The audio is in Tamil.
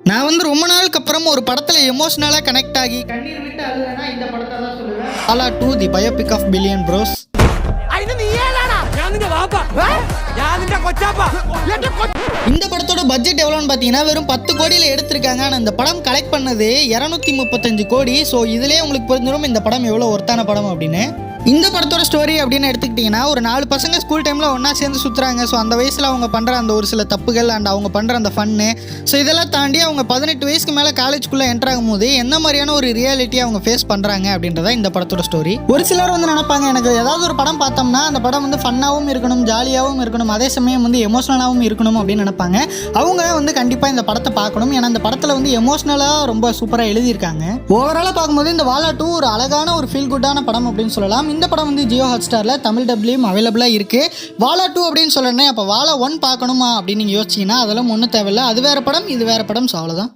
நான் வந்து ரொம்ப நாளுக்கு அப்புறம் ஒரு படத்தில் எமோஷனலாக கனெக்ட் ஆகி கண்ணீர் விட்டு அழுதுனா இந்த படத்தை தான் சொல்லுவேன். வாலா 2 தி பயோபிக் ஆஃப் பில்லியன் ப்ரோஸ். இந்த படத்தோட பட்ஜெட் எவ்வளோன்னு பார்த்தீங்கன்னா வெறும் 10 கோடியில் எடுத்திருக்காங்க. ஆனால் இந்த படம் கலெக்ட் பண்ணது 235 கோடி. ஸோ இதுலேயே உங்களுக்கு புரிஞ்சிடும் இந்த படம் எவ்வளோ ஒர்த்தான படம் அப்படின்னு. இந்த படத்தோட ஸ்டோரி அப்படின்னு எடுத்துக்கிட்டிங்கன்னா ஒரு 4 பசங்க ஸ்கூல் டைமில் ஒன்றா சேர்ந்து சுற்றுறாங்க. ஸோ அந்த வயசில் அவங்க பண்ணுற அந்த ஒரு சில தப்புகள் அண்ட் அவங்க பண்ணுற அந்த ஃபன்னு, ஸோ இதெல்லாம் தாண்டி அவங்க 18 வயசுக்கு மேலே காலேஜ்குள்ளே என்டர் ஆகும்போது என்ன மாதிரியான ஒரு ரியாலிட்டியை அவங்க ஃபேஸ் பண்ணுறாங்க அப்படின்றத இந்த படத்தோட ஸ்டோரி. ஒரு சிலர் வந்து நினைப்பாங்க எனக்கு ஏதாவது ஒரு படம் பார்த்தோம்னா அந்த படம் வந்து ஃபன்னாகவும் இருக்கணும், ஜாலியாகவும் இருக்கணும், அதே சமயம் வந்து எமோஷனலாகவும் இருக்கணும் அப்படின்னு நினைப்பாங்க. அவங்க வந்து கண்டிப்பாக இந்த படத்தை பார்க்கணும். ஏன்னா இந்த படத்தில் வந்து எமோஷனலாக ரொம்ப சூப்பராக எழுதியிருக்காங்க. ஓவராலாக பார்க்கும்போது இந்த வாலா 2 ஒரு அழகான ஒரு ஃபீல் குட்டான படம் அப்படின்னு சொல்லலாம். இந்த படம் வந்து ஜியோ ஹாட்ஸ்டாரில் தமிழ் டப்லையும் அவைலபிளாக இருக்குது. வாலா 2 அப்படின்னு சொல்லணும்னா அப்போ வாலா 1 பார்க்கணுமா அப்படின்னு நீங்கள் யோசிச்சிங்கன்னா அதெல்லாம் ஒன்றும் தேவையில்லை. அது வேறு படம், இது வேறு படம். ஸோ அவ்வளோதான்.